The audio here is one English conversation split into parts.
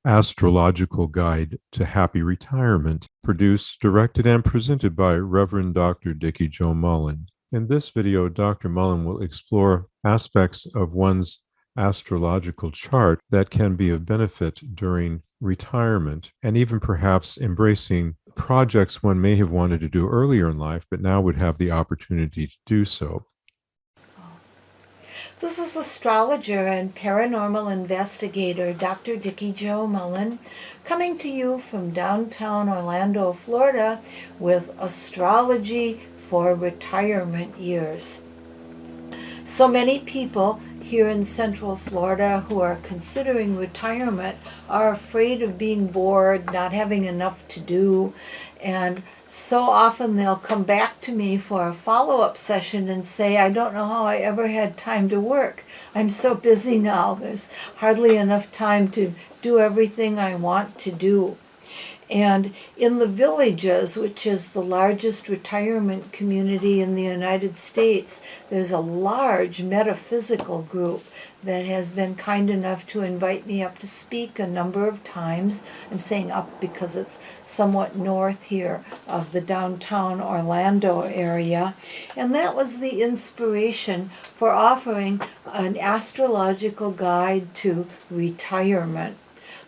Astrological Guide to Happy Retirement, produced, directed, and presented by Reverend Dr. Dikki Jo Mullen. In this video, Dr. Mullen will explore aspects of one's astrological chart that can be of benefit during retirement, and even perhaps embracing projects one may have wanted to do earlier in life, but now would have the opportunity to do so. This is astrologer and paranormal investigator Dr. Dikki Jo Mullen coming to you from downtown Orlando, Florida with astrology for retirement years. So many people here in Central Florida who are considering retirement are afraid of being bored, not having enough to do, and so often they'll come back to me for a follow-up session and say, I don't know how I ever had time to work. I'm so busy now. There's hardly enough time to do everything I want to do. And in the Villages, which is the largest retirement community in the United States, there's a large metaphysical group that has been kind enough to invite me up to speak a number of times. I'm saying up because it's somewhat north here of the downtown Orlando area. And that was the inspiration for offering an astrological guide to retirement.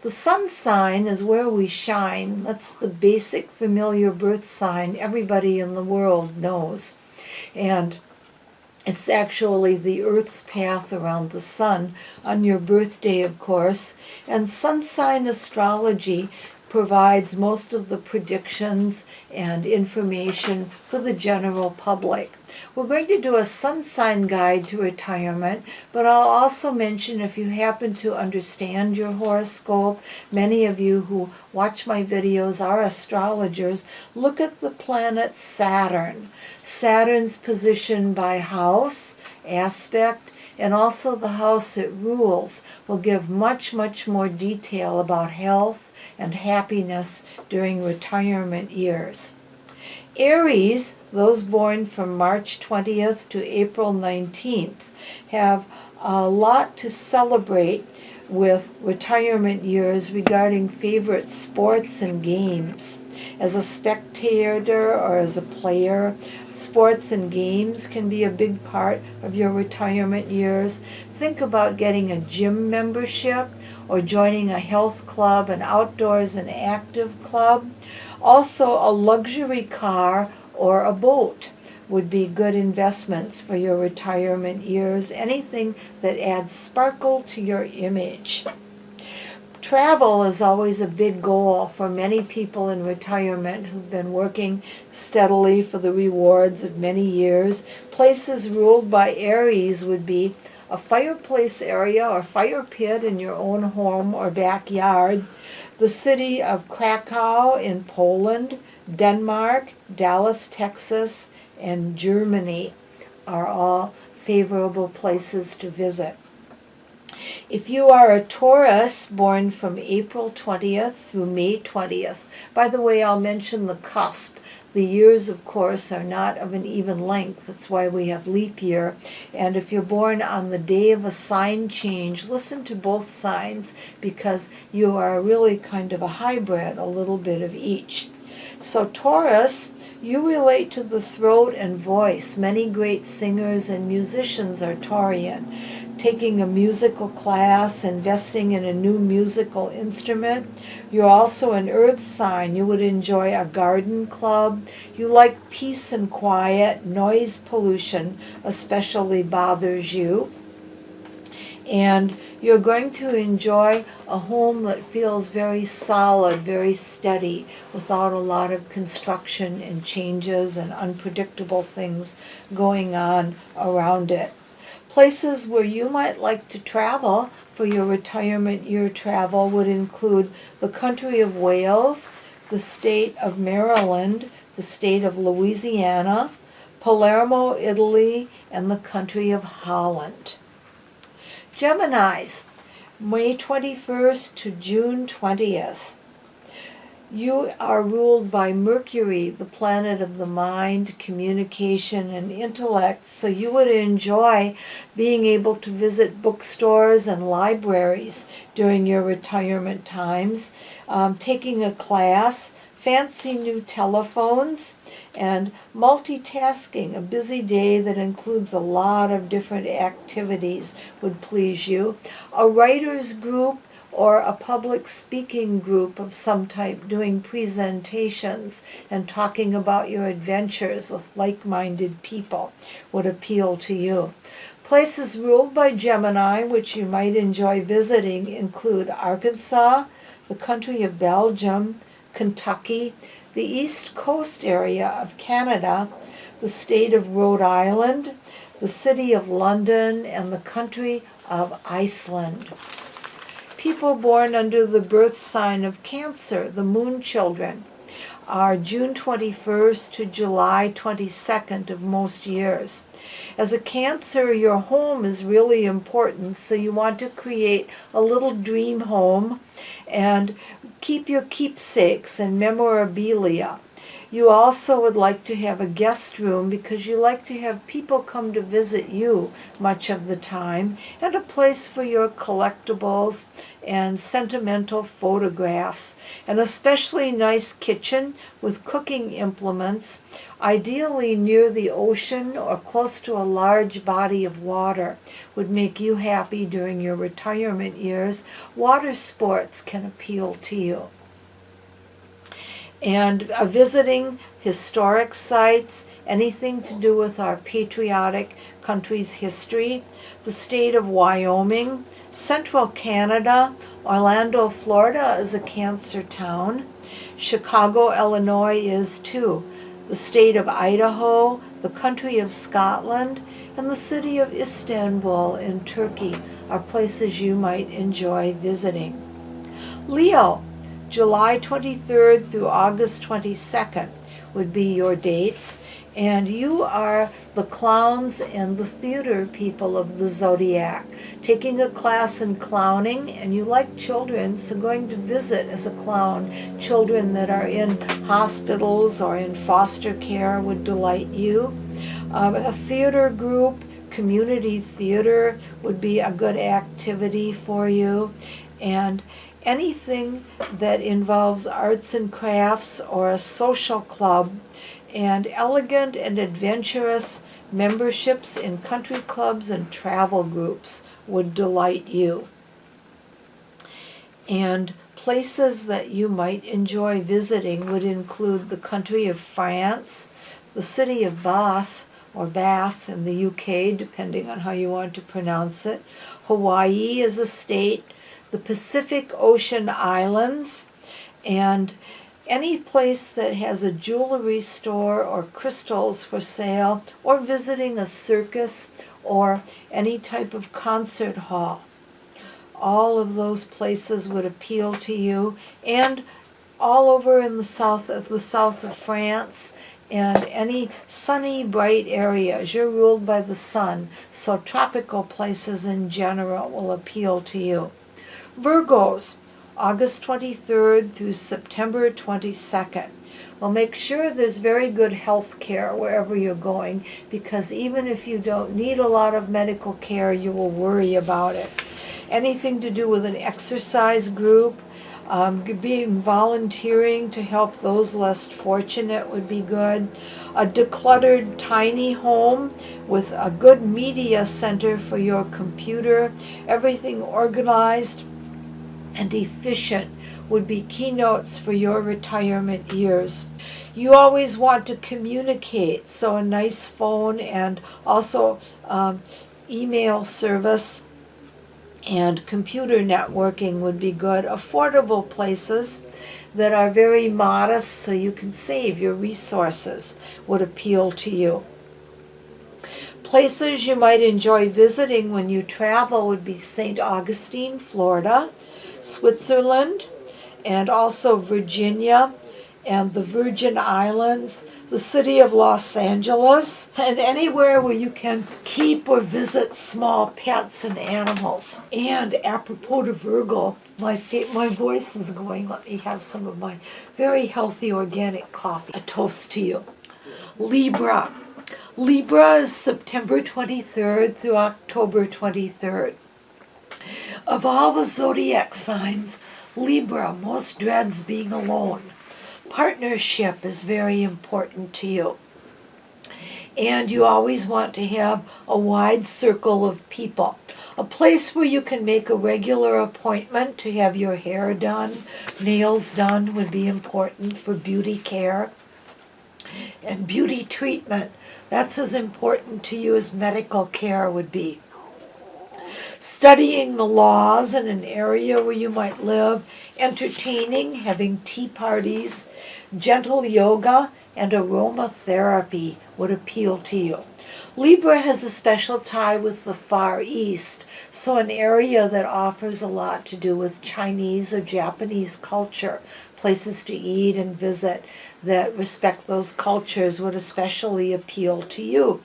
The sun sign is where we shine. That's the basic familiar birth sign everybody in the world knows. And it's actually the Earth's path around the sun on your birthday, of course. And sun sign astrology provides most of the predictions and information for the general public. We're going to do a sun sign guide to retirement, but I'll also mention, if you happen to understand your horoscope, many of you who watch my videos are astrologers, look at the planet Saturn. Saturn's position by house, aspect, and also the house it rules will give much, much more detail about health and happiness during retirement years. Aries, those born from March 20th to April 19th, have a lot to celebrate with retirement years regarding favorite sports and games. As a spectator or as a player, sports and games can be a big part of your retirement years. Think about getting a gym membership or joining a health club, an outdoors and active club. Also, a luxury car or a boat would be good investments for your retirement years. Anything that adds sparkle to your image. Travel is always a big goal for many people in retirement who've been working steadily for the rewards of many years. Places ruled by Aries would be a fireplace area or fire pit in your own home or backyard. The city of Krakow in Poland, Denmark, Dallas, Texas, and Germany are all favorable places to visit. If you are a Taurus born from April 20th through May 20th, by the way, I'll mention the cusp. The years, of course, are not of an even length. That's why we have leap year. And if you're born on the day of a sign change, listen to both signs because you are really kind of a hybrid, a little bit of each. So Taurus, you relate to the throat and voice. Many great singers and musicians are Taurian. Taking a musical class, investing in a new musical instrument. You're also an earth sign. You would enjoy a garden club. You like peace and quiet. Noise pollution especially bothers you. And you're going to enjoy a home that feels very solid, very steady, without a lot of construction and changes and unpredictable things going on around it. Places where you might like to travel for your retirement year travel would include the country of Wales, the state of Maryland, the state of Louisiana, Palermo, Italy, and the country of Holland. Geminis, May 21st to June 20th. You are ruled by Mercury, the planet of the mind, communication, and intellect, so you would enjoy being able to visit bookstores and libraries during your retirement times, taking a class, fancy new telephones, and multitasking. A busy day that includes a lot of different activities would please you. A writer's group or a public speaking group of some type doing presentations and talking about your adventures with like-minded people would appeal to you. Places ruled by Gemini, which you might enjoy visiting, include Arkansas, the country of Belgium, Kentucky, the East Coast area of Canada, the state of Rhode Island, the city of London, and the country of Iceland. People born under the birth sign of Cancer, the moon children, are June 21st to July 22nd of most years. As a Cancer, your home is really important, so you want to create a little dream home and keep your keepsakes and memorabilia. You also would like to have a guest room because you like to have people come to visit you much of the time, and a place for your collectibles and sentimental photographs, an especially nice kitchen with cooking implements, ideally near the ocean or close to a large body of water, would make you happy during your retirement years. Water sports can appeal to you. And visiting historic sites, anything to do with our patriotic country's history, the state of Wyoming, central Canada, Orlando, Florida is a Cancer town. Chicago, Illinois is too. The state of Idaho, the country of Scotland, and the city of Istanbul in Turkey are places you might enjoy visiting. Leo, July 23rd through August 22nd would be your dates, and you are the clowns and the theater people of the zodiac, taking a class in clowning, and you like children, so going to visit as a clown children that are in hospitals or in foster care would delight you. A theater group, community theater would be a good activity for you, and anything that involves arts and crafts or a social club, and elegant and adventurous memberships in country clubs and travel groups would delight you. And places that you might enjoy visiting would include the country of France, the city of Bath, or Bath in the UK, depending on how you want to pronounce it. Hawaii is a state, the Pacific Ocean Islands, and any place that has a jewelry store or crystals for sale, or visiting a circus or any type of concert hall. All of those places would appeal to you, and all over in the south of France, and any sunny, bright areas. You're ruled by the sun, so tropical places in general will appeal to you. Virgos, August 23rd through September 22nd. Well, make sure there's very good health care wherever you're going, because even if you don't need a lot of medical care, you will worry about it. Anything to do with an exercise group, being volunteering to help those less fortunate would be good. A decluttered tiny home with a good media center for your computer, everything organized and efficient would be keynotes for your retirement years. You always want to communicate, so a nice phone and also email service and computer networking would be good. Affordable places that are very modest so you can save your resources would appeal to you. Places you might enjoy visiting when you travel would be St. Augustine, Florida, Switzerland, and also Virginia and the Virgin Islands, the city of Los Angeles, and anywhere where you can keep or visit small pets and animals. And apropos to Virgo, my voice is going. Let me have some of my very healthy organic coffee. A toast to you. Libra. Libra is September 23rd through October 23rd. Of all the zodiac signs, Libra most dreads being alone. Partnership is very important to you. And you always want to have a wide circle of people. A place where you can make a regular appointment to have your hair done, nails done would be important for beauty care. And beauty treatment, that's as important to you as medical care would be. Studying the laws in an area where you might live, entertaining, having tea parties, gentle yoga, and aromatherapy would appeal to you. Libra has a special tie with the Far East, so an area that offers a lot to do with Chinese or Japanese culture, places to eat and visit that respect those cultures would especially appeal to you.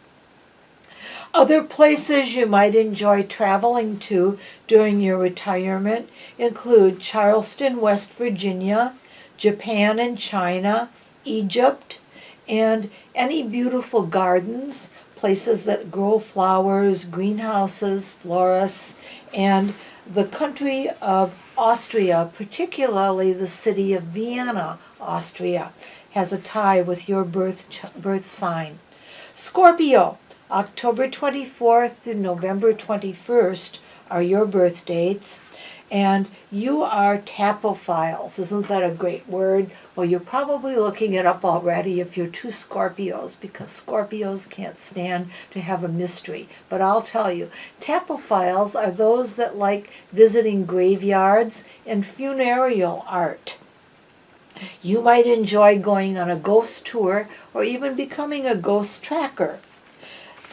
Other places you might enjoy traveling to during your retirement include Charleston, West Virginia, Japan and China, Egypt, and any beautiful gardens, places that grow flowers, greenhouses, florists, and the country of Austria, particularly the city of Vienna, Austria, has a tie with your birth sign. Scorpio, October 24th through November 21st are your birth dates, and you are tapophiles. Isn't that a great word? Well, you're probably looking it up already if you're two Scorpios, because Scorpios can't stand to have a mystery. But I'll tell you, tapophiles are those that like visiting graveyards and funereal art. You might enjoy going on a ghost tour or even becoming a ghost tracker.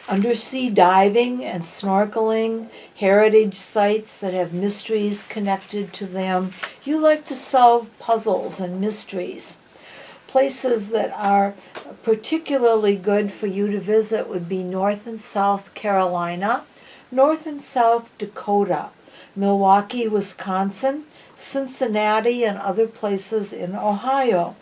Undersea diving and snorkeling, heritage sites that have mysteries connected to them. You like to solve puzzles and mysteries. Places that are particularly good for you to visit would be North and South Carolina, North and South Dakota, Milwaukee, Wisconsin, Cincinnati, and other places in Ohio.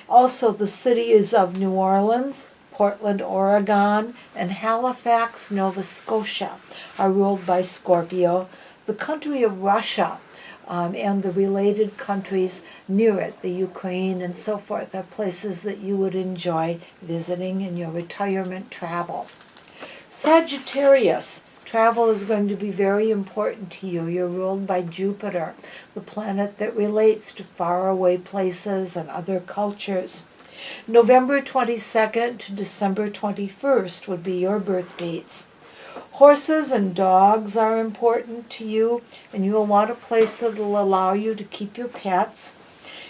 Also, the cities of New Orleans, Portland, Oregon, and Halifax, Nova Scotia are ruled by Scorpio. The country of Russia and the related countries near it, the Ukraine and so forth, are places that you would enjoy visiting in your retirement travel. Sagittarius, travel is going to be very important to you. You're ruled by Jupiter, the planet that relates to faraway places and other cultures. November 22nd to December 21st would be your birth dates. Horses and dogs are important to you, and you will want a place that will allow you to keep your pets.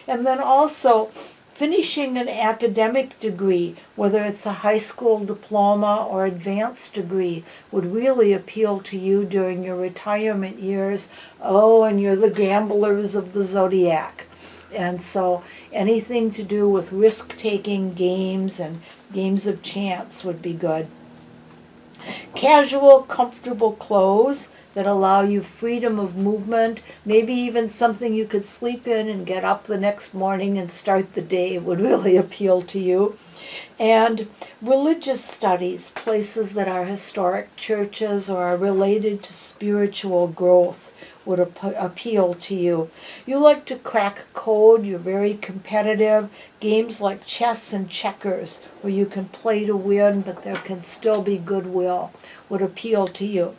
And then also, finishing an academic degree, whether it's a high school diploma or advanced degree, would really appeal to you during your retirement years. Oh, and you're the gamblers of the zodiac. And so anything to do with risk-taking games and games of chance would be good. Casual, comfortable clothes that allow you freedom of movement, maybe even something you could sleep in and get up the next morning and start the day would really appeal to you. And religious studies, places that are historic churches or are related to spiritual growth, would appeal to you. You like to crack code, you're very competitive. Games like chess and checkers, where you can play to win, but there can still be goodwill, would appeal to you.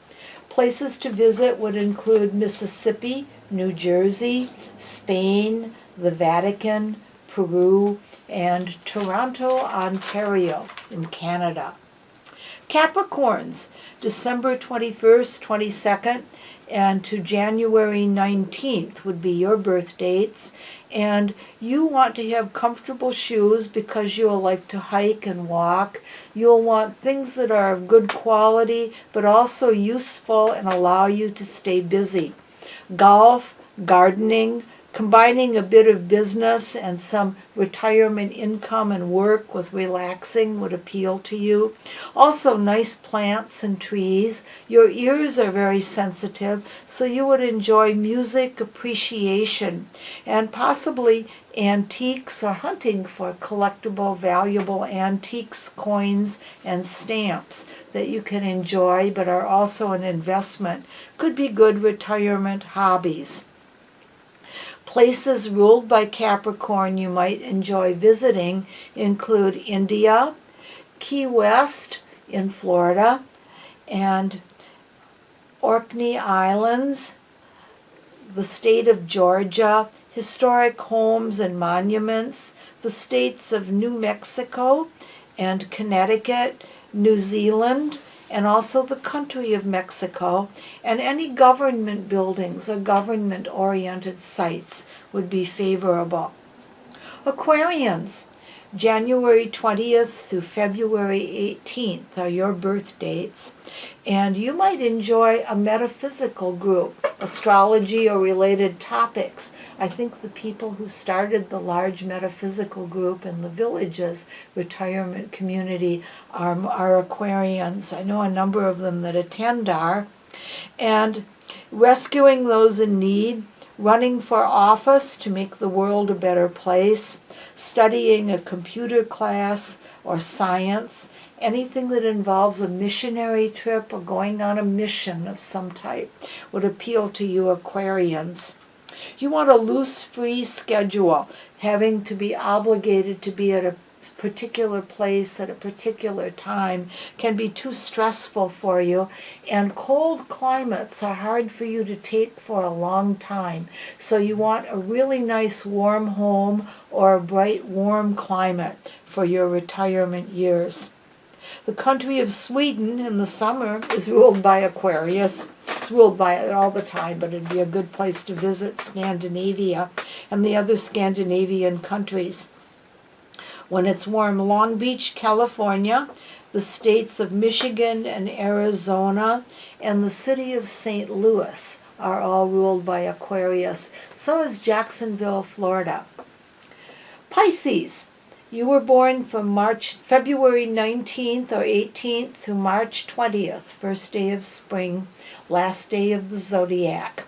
Places to visit would include Mississippi, New Jersey, Spain, the Vatican, Peru, and Toronto, Ontario in Canada. Capricorns, December 21st, 22nd, and to January 19th would be your birth dates. And you want to have comfortable shoes because you'll like to hike and walk. You'll want things that are of good quality, but also useful and allow you to stay busy. Golf, gardening, Combining a bit of business and some retirement income and work with relaxing would appeal to you. Also, nice plants and trees. Your ears are very sensitive, so you would enjoy music appreciation and possibly antiques or hunting for collectible, valuable antiques, coins, and stamps that you can enjoy but are also an investment. Could be good retirement hobbies. Places ruled by Capricorn you might enjoy visiting include India, Key West in Florida, and Orkney Islands, the state of Georgia, historic homes and monuments, the states of New Mexico and Connecticut, New Zealand, and also the country of Mexico, and any government buildings or government-oriented sites would be favorable. Aquarians, January 20th through February 18th are your birth dates, and you might enjoy a metaphysical group, astrology or related topics. I think the people who started the large metaphysical group in the Villages retirement community are Aquarians. I know a number of them that attend are. And rescuing those in need, running for office to make the world a better place, studying a computer class or science, anything that involves a missionary trip or going on a mission of some type would appeal to you Aquarians. You want a loose, free schedule, having to be obligated to be at a particular place at a particular time can be too stressful for you, and cold climates are hard for you to take for a long time. So you want a really nice warm home or a bright warm climate for your retirement years. The country of Sweden in the summer is ruled by Aquarius. It's ruled by it all the time, but it'd be a good place to visit Scandinavia and the other Scandinavian countries. When it's warm, Long Beach, California, the states of Michigan and Arizona, and the city of St. Louis are all ruled by Aquarius. So is Jacksonville, Florida. Pisces, you were born from February 19th or 18th through March 20th, first day of spring, last day of the zodiac.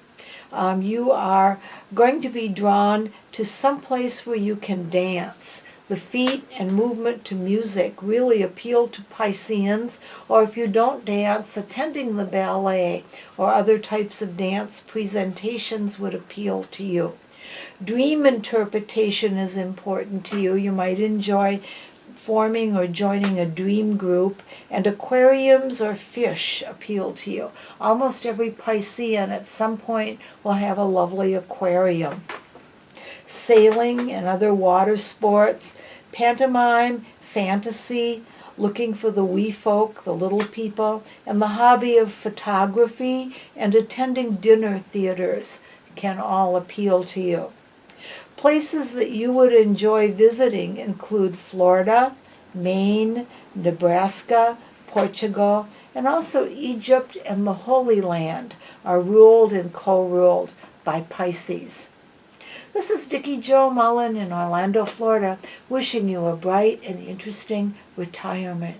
You are going to be drawn to some place where you can dance. The feet and movement to music really appeal to Pisceans, or if you don't dance, attending the ballet or other types of dance presentations would appeal to you. Dream interpretation is important to you. You might enjoy forming or joining a dream group, and aquariums or fish appeal to you. Almost every Piscean at some point will have a lovely aquarium. Sailing and other water sports, pantomime, fantasy, looking for the wee folk, the little people, and the hobby of photography and attending dinner theaters can all appeal to you. Places that you would enjoy visiting include Florida, Maine, Nebraska, Portugal, and also Egypt and the Holy Land are ruled and co-ruled by Pisces. This is Dikki Jo Mullen in Orlando, Florida, wishing you a bright and interesting retirement.